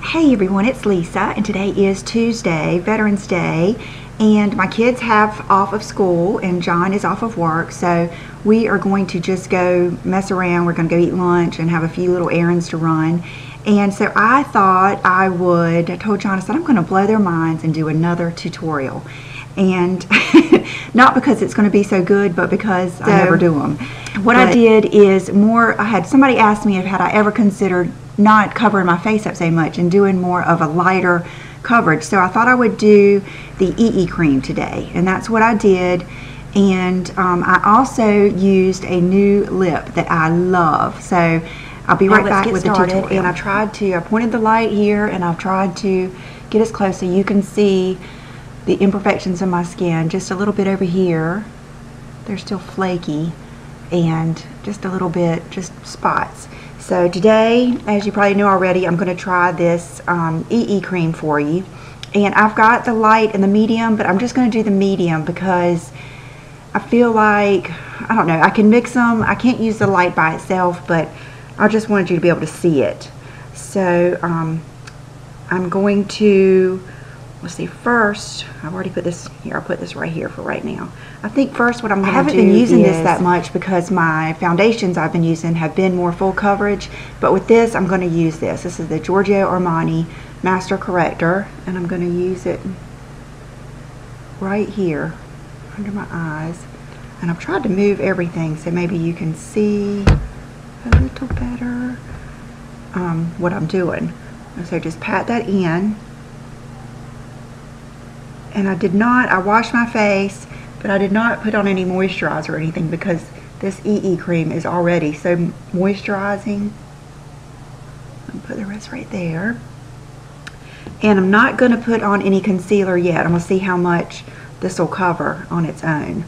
Hey everyone, it's Lisa, and today is Tuesday, Veterans Day, and my kids have off of school and John is off of work, so we are going to just go mess around. We're going to go eat lunch and have a few little errands to run. And so I thought I told John, I said I'm going to blow their minds and do another tutorial. And not because it's going to be so good, but because I never do them. What I did is somebody asked me had I ever considered not covering my face up so much and doing more of a lighter coverage. So I thought I would do the EE cream today, and that's what I did. And I also used a new lip that I love. So I'll be right back with the tutorial. And I pointed the light here, and I've tried to get as close so you can see the imperfections in my skin. Just a little bit over here, they're still flaky, and just a little bit, just spots. So today, as you probably know already, I'm going to try this EE cream for you. And I've got the light and the medium, but I'm just going to do the medium because I feel like, I don't know, I can mix them. I can't use the light by itself, but I just wanted you to be able to see it. So I'm going to, let's see, first, I've already put this here. I'll put this right here for right now. I think first what I'm going to do, I haven't been using this that much because my foundations I've been using have been more full coverage, but with this I'm going to use this. This is the Giorgio Armani Master Corrector, and I'm going to use it right here under my eyes. And I've tried to move everything so maybe you can see a little better what I'm doing. And so just pat that in. And I washed my face, but I did not put on any moisturizer or anything because this EE cream is already so moisturizing. I'll put the rest right there. And I'm not going to put on any concealer yet. I'm going to see how much this will cover on its own.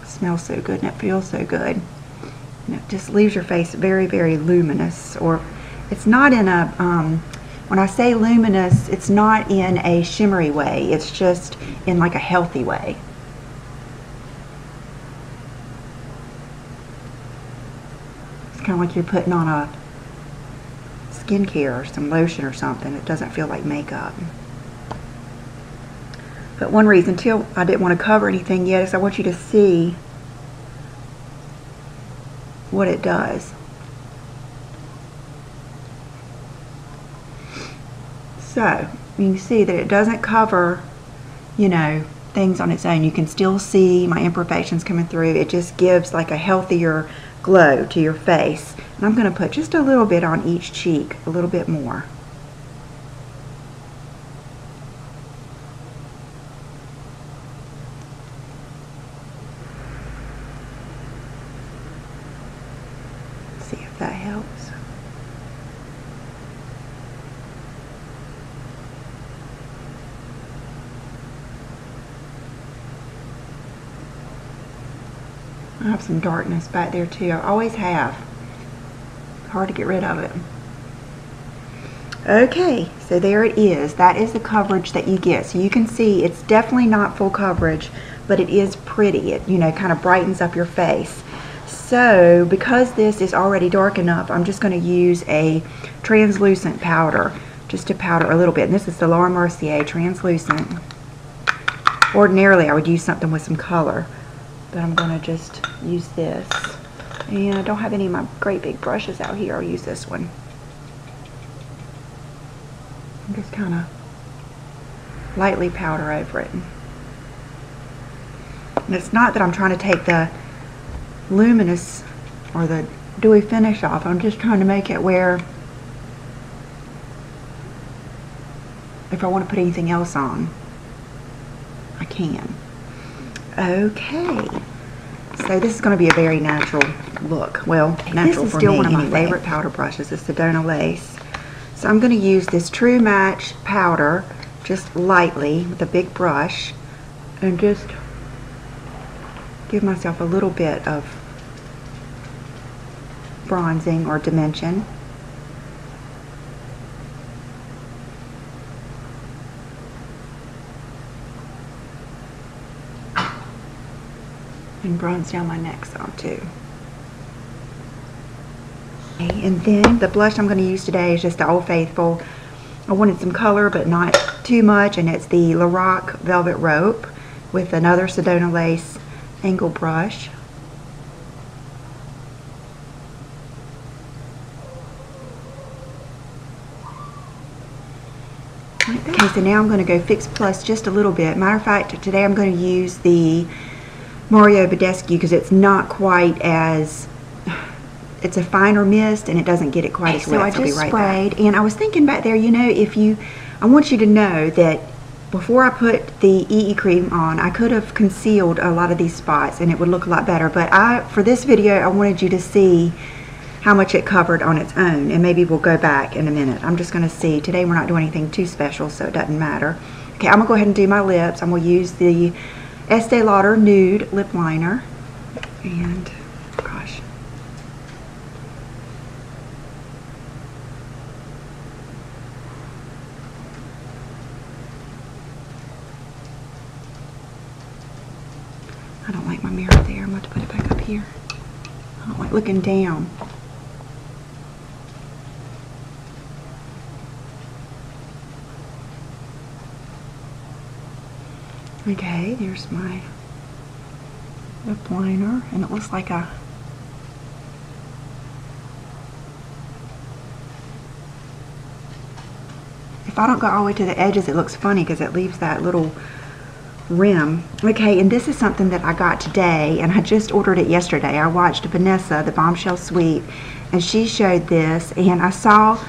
It smells so good and it feels so good. And it just leaves your face very, very luminous. Or it's not in a, when I say luminous, it's not in a shimmery way. It's just in like a healthy way. It's kind of like you're putting on a skincare or some lotion or something. It doesn't feel like makeup. But one reason too I didn't want to cover anything yet is I want you to see what it does. So you can see that it doesn't cover, you know, things on its own. You can still see my imperfections coming through. It just gives like a healthier glow to your face. And I'm going to put just a little bit on each cheek, a little bit more. See if that helps. I have some darkness back there too. I always have. Hard to get rid of it. Okay, so there it is. That is the coverage that you get. So you can see it's definitely not full coverage, but it is pretty. It, you know, kind of brightens up your face. So because this is already dark enough, I'm just going to use a translucent powder just to powder a little bit. And this is the Mercier translucent. Ordinarily I would use something with some color, but I'm going to just use this. And I don't have any of my great big brushes out here. I'll use this one. And just kind of lightly powder over it. And it's not that I'm trying to take the luminous or the dewy finish off. I'm just trying to make it where if I want to put anything else on, I can. Okay. So this is going to be a very natural look. Well, natural for me. This is still one of my favorite powder brushes. It's the Dona Lace. So I'm going to use this TrueMatch powder just lightly with a big brush and just give myself a little bit of bronzing or dimension. And bronze down my neck some too. Okay, and then the blush I'm going to use today is just the Old Faithful. I wanted some color but not too much, and it's the Lorac Velvet Rope with another Sedona Lace angle brush. Okay, so now I'm going to go Fix Plus just a little bit. Matter of fact, today I'm going to use the Mario Badescu because it's not quite as, it's a finer mist and it doesn't get it quite as wet. So I just sprayed, and I was thinking back there, you know, I want you to know that before I put the EE cream on, I could have concealed a lot of these spots and it would look a lot better. But for this video, I wanted you to see how much it covered on its own, and maybe we'll go back in a minute. I'm just going to see. Today we're not doing anything too special, so it doesn't matter. Okay, I'm going to go ahead and do my lips. I'm going to use the Estee Lauder Nude Lip Liner. And, gosh. I don't like my mirror there. I'm going to put it back up here. I don't like looking down. Okay, there's my lip liner, and it looks like if I don't go all the way to the edges, it looks funny because it leaves that little rim. Okay, and this is something that I got today, and I just ordered it yesterday. I watched Vanessa, the Bombshell Sweep, and she showed this, and I saw,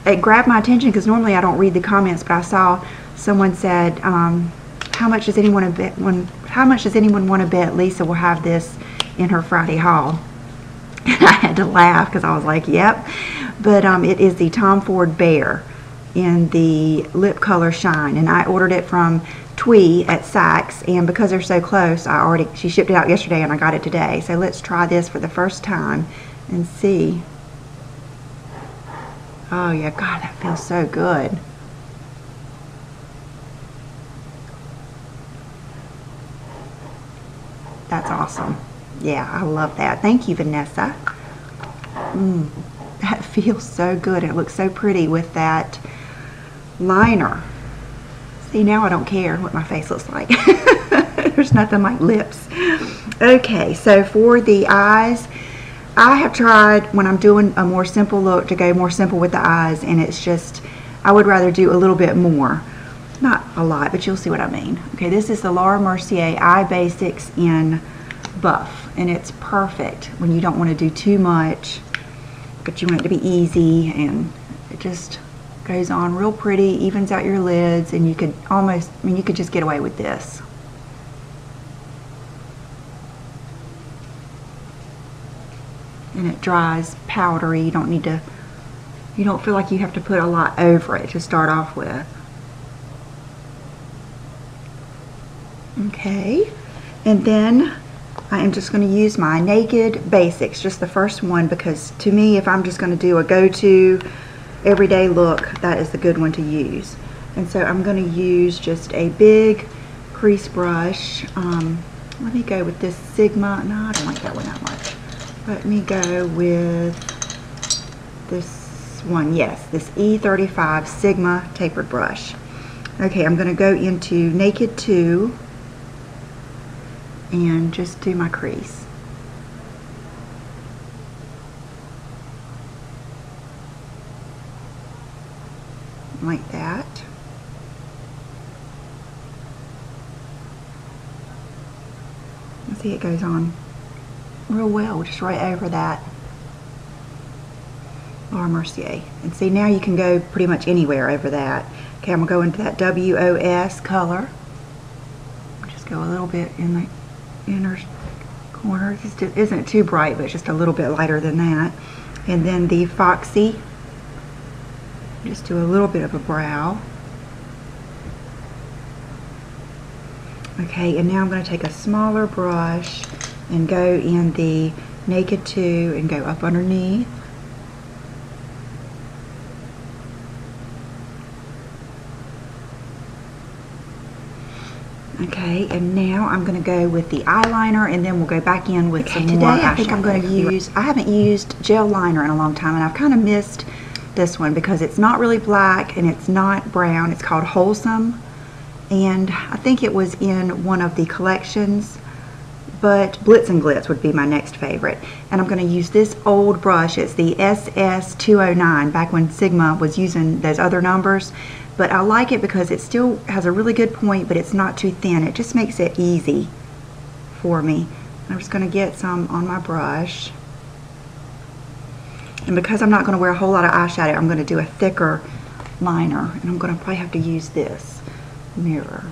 it grabbed my attention because normally I don't read the comments, but I saw someone said, how much does anyone want to bet Lisa will have this in her Friday haul? And I had to laugh because I was like, yep. But it is the Tom Ford Bear in the Lip Color Shine, and I ordered it from Twee at Saks, and because they're so close, she shipped it out yesterday and I got it today. So let's try this for the first time and see. Oh yeah, God, that feels so good. That's awesome. Yeah, I love that. Thank you, Vanessa. That feels so good. It looks so pretty with that liner. See, now I don't care what my face looks like. There's nothing like lips. Okay, so for the eyes, I have tried when I'm doing a more simple look to go more simple with the eyes, and it's just, I would rather do a little bit more. Not a lot, but you'll see what I mean. Okay, this is the Laura Mercier Eye Basics in Buff, and it's perfect when you don't want to do too much, but you want it to be easy, and it just goes on real pretty, evens out your lids, and you could almost, I mean, you could just get away with this. And it dries powdery. You don't need to, you don't feel like you have to put a lot over it to start off with. Okay, and then I am just going to use my Naked Basics, just the first one, because to me, if I'm just going to do a go-to everyday look, that is the good one to use. And so I'm going to use just a big crease brush. Let me go with this Sigma. No, I don't like that one that much. Let me go with this one. Yes, this E35 Sigma tapered brush. Okay, I'm going to go into Naked 2 and just do my crease. Like that. See, it goes on real well, just right over that Laura Mercier. And see, now you can go pretty much anywhere over that. Okay, I'm going to go into that WOS color. Just go a little bit in the inner corner. This isn't too bright, but it's just a little bit lighter than that. And then the Foxy. Just do a little bit of a brow. Okay, and now I'm going to take a smaller brush and go in the Naked 2 and go up underneath. Okay, and now I'm going to go with the eyeliner, and then we'll go back in with some more eyeshadow. Today I think I'm going to use, I haven't used gel liner in a long time, and I've kind of missed this one because it's not really black and it's not brown. It's called Wholesome, and I think it was in one of the collections, but Blitz and Glitz would be my next favorite. And I'm going to use this old brush. It's the SS209, back when Sigma was using those other numbers. But I like it because it still has a really good point, but it's not too thin. It just makes it easy for me. I'm just going to get some on my brush. And because I'm not going to wear a whole lot of eyeshadow, I'm going to do a thicker liner. And I'm going to probably have to use this mirror.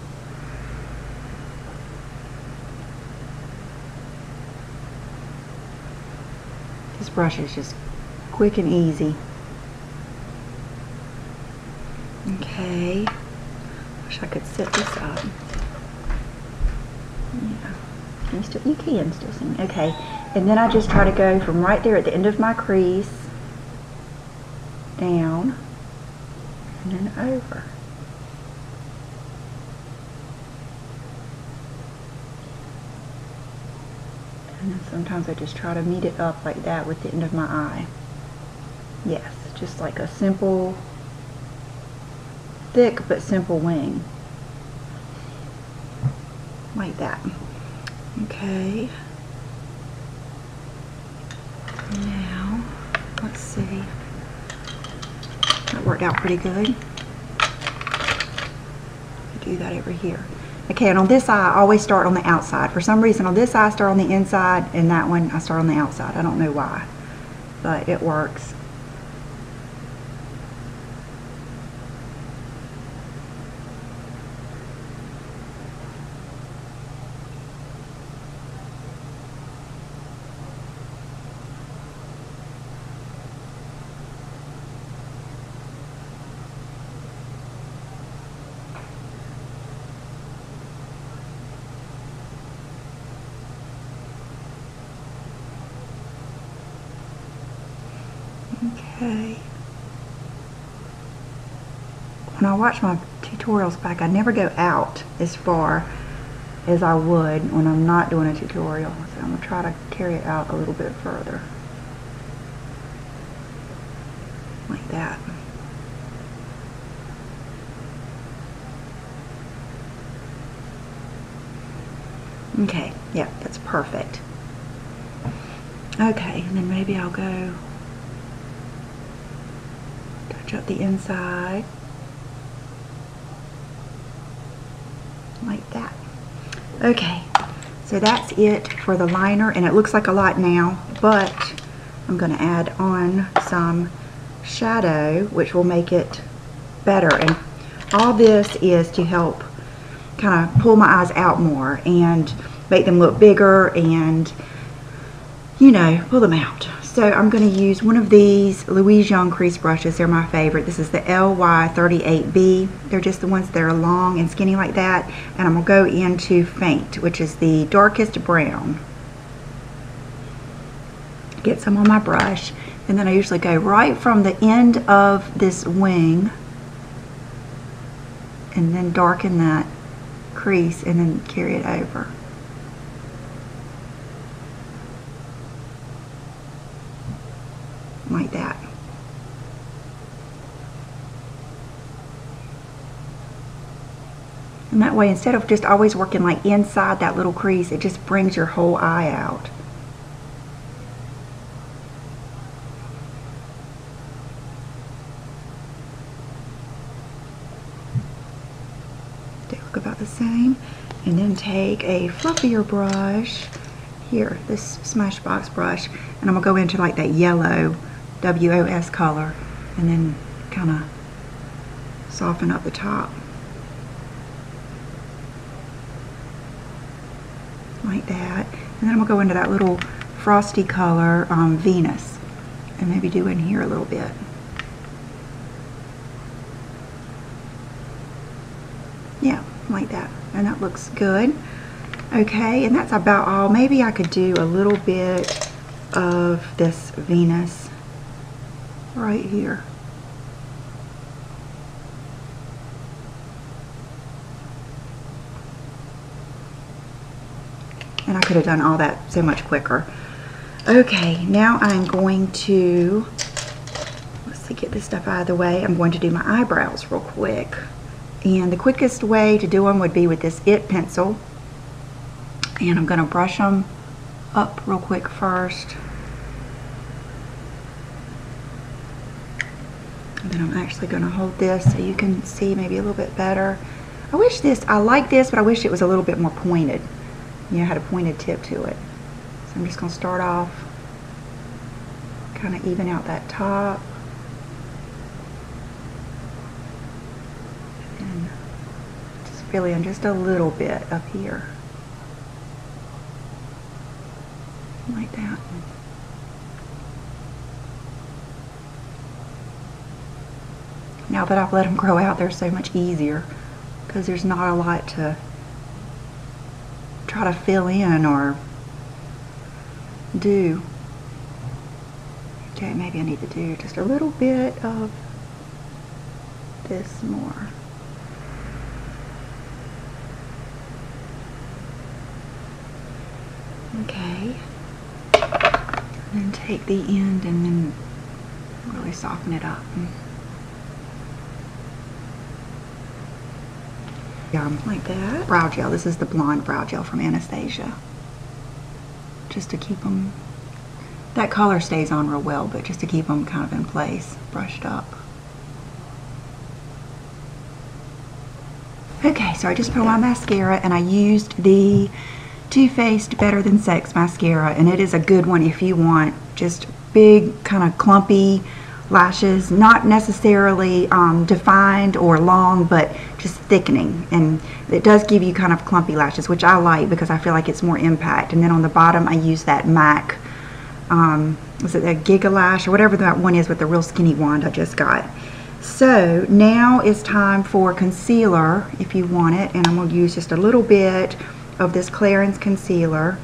This brush is just quick and easy. Okay, wish I could set this up. Yeah, you can still see me. Okay, and then I just try to go from right there at the end of my crease down and then over. And then sometimes I just try to meet it up like that with the end of my eye. Yes, just like a simple, thick but simple wing. Like that. Okay. Now, let's see. That worked out pretty good. Do that over here. Okay, and on this eye, I always start on the outside. For some reason, on this eye, I start on the inside, and that one, I start on the outside. I don't know why, but it works. Okay. When I watch my tutorials back, I never go out as far as I would when I'm not doing a tutorial. So I'm going to try to carry it out a little bit further. Like that. Okay, yeah, that's perfect. Okay, and then maybe I'll go touch up the inside like that. Okay, so that's it for the liner, and it looks like a lot now, but I'm going to add on some shadow, which will make it better. And all this is to help kind of pull my eyes out more and make them look bigger and, you know, pull them out. So I'm going to use one of these Louise Young crease brushes. They're my favorite. This is the LY38B. They're just the ones that are long and skinny like that. And I'm going to go into Faint, which is the darkest brown. Get some on my brush. And then I usually go right from the end of this wing and then darken that crease and then carry it over. Like that. And that way, instead of just always working like inside that little crease, it just brings your whole eye out. They look about the same. And then take a fluffier brush, here, this Smashbox brush, and I'm going to go into like that yellow WOS color and then kind of soften up the top like that. And then I'm going to go into that little frosty color, Venus, and maybe do in here a little bit. Yeah, like that. And that looks good. Okay, and that's about all. Maybe I could do a little bit of this Venus right here. could have done all that so much quicker. Okay, now I'm going to, let's see, get this stuff out of the way. I'm going to do my eyebrows real quick. And the quickest way to do them would be with this IT pencil. And I'm going to brush them up real quick first. And then I'm actually going to hold this so you can see maybe a little bit better. I like this, but I wish it was a little bit more pointed. You know, had a pointed tip to it. So I'm just going to start off, kind of even out that top. And just fill in just a little bit up here. Like that. Now that I've let them grow out, they're so much easier because there's not a lot to try to fill in or do. Okay, maybe I need to do just a little bit of this more. Okay. And then take the end and then really soften it up. Like that. Brow gel. This is the blonde brow gel from Anastasia. Just to keep them, that color stays on real well, but just to keep them kind of in place, brushed up. Okay, so I just put on my mascara and I used the Too Faced Better Than Sex mascara, and it is a good one if you want just big, kind of clumpy lashes, not necessarily defined or long, but just thickening, and it does give you kind of clumpy lashes, which I like because I feel like it's more impact. And then on the bottom I use that MAC, was it a Giga Lash or whatever that one is with the real skinny wand I just got. So now it's time for concealer if you want it, and I'm going to use just a little bit of this Clarins Concealer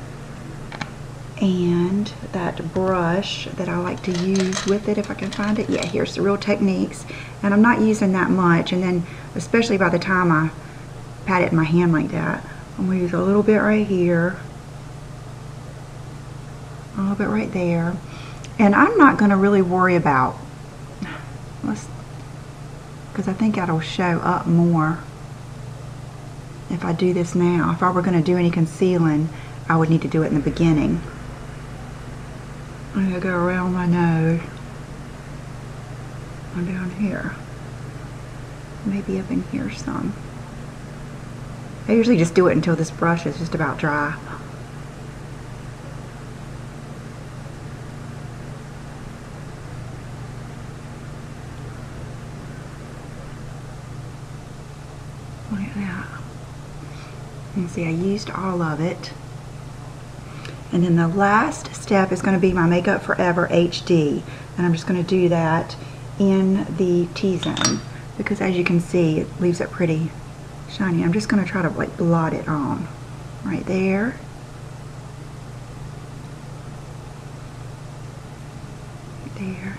and that brush that I like to use with it if I can find it. Yeah, here's the Real Techniques, and I'm not using that much, and then especially by the time I pat it in my hand like that, I'm going to use a little bit right here, a little bit right there, and I'm not going to really worry about, because I think that'll show up more if I do this now. If I were going to do any concealing, I would need to do it in the beginning. I'm going to go around my nose and down here, maybe up in here some. I usually just do it until this brush is just about dry. Like that. You can see I used all of it. And then the last step is going to be my Makeup Forever HD. And I'm just going to do that in the T-zone, because as you can see, it leaves it pretty shiny. I'm just going to try to like blot it on right there. Right there.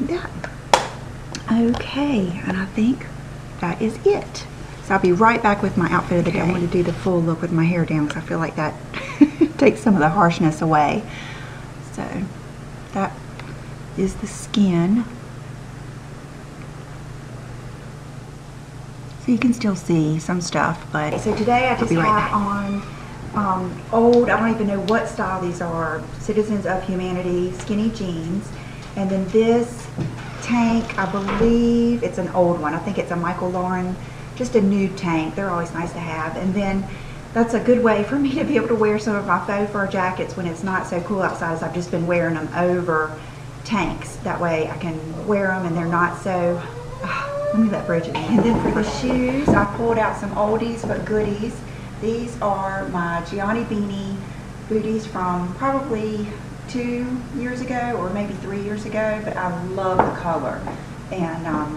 Like that. Okay, and I think that is it. So I'll be right back with my outfit of the day. I want to do the full look with my hair down because I feel like that takes some of the harshness away. So that is the skin. So you can still see some stuff, but so today I just have on old, I don't even know what style these are, Citizens of Humanity skinny jeans, and then this tank, I believe it's an old one. I think it's a Michael Lauren, just a nude tank. They're always nice to have. And then that's a good way for me to be able to wear some of my faux fur jackets when it's not so cool outside, as I've just been wearing them over tanks. That way I can wear them and they're not so, let me let Bridget in. And then for the shoes, I pulled out some oldies but goodies. These are my Gianni Beanie booties from probably 2 years ago or maybe 3 years ago, but I love the color, and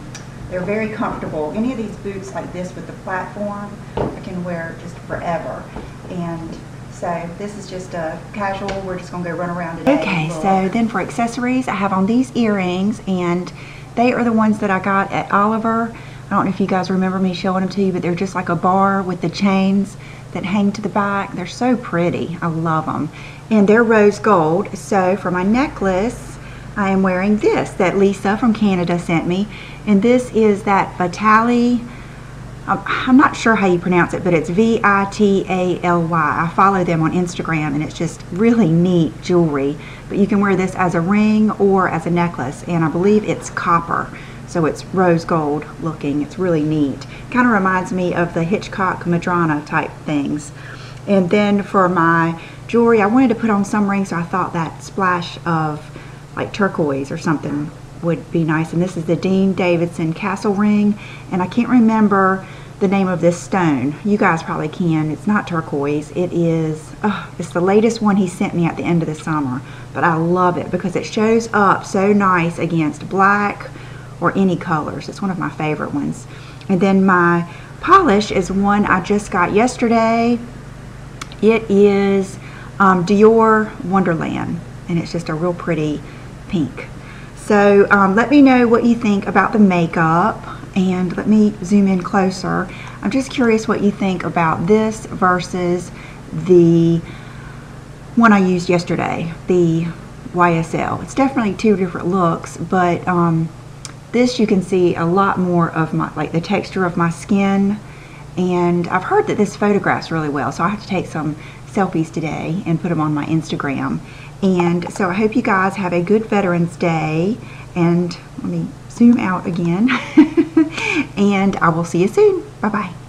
they're very comfortable. Any of these boots like this with the platform, I can wear just forever. And so this is just a casual, we're just gonna go run around today. Okay, so then for accessories, I have on these earrings, and They are the ones that I got at Oliver. I don't know if you guys remember me showing them to you, but they're just like a bar with the chains that hang to the back. They're so pretty. I love them. And they're rose gold. So for my necklace, I am wearing this that Lisa from Canada sent me. And this is that Vitali, I'm not sure how you pronounce it, but it's Vitally. I follow them on Instagram, and it's just really neat jewelry. But you can wear this as a ring or as a necklace, and I believe it's copper. So it's rose gold looking. It's really neat. Kind of reminds me of the Hitchcock Madonna type things. And then for my jewelry, I wanted to put on some rings, so I thought that splash of like turquoise or something would be nice. And this is the Dean Davidson Castle ring, and I can't remember the name of this stone. You guys probably can. It's not turquoise. It is, it's the latest one he sent me at the end of the summer, but I love it because it shows up so nice against black or any colors. It's one of my favorite ones. And then my polish is one I just got yesterday. It is Dior Wonderland, and it's just a real pretty pink. So let me know what you think about the makeup, and let me zoom in closer. I'm just curious what you think about this versus the one I used yesterday, the YSL. It's definitely two different looks, but this you can see a lot more of my, like the texture of my skin, and I've heard that this photographs really well, so I have to take some selfies today and put them on my Instagram. And so I hope you guys have a good Veterans Day, and let me zoom out again and I will see you soon. Bye bye.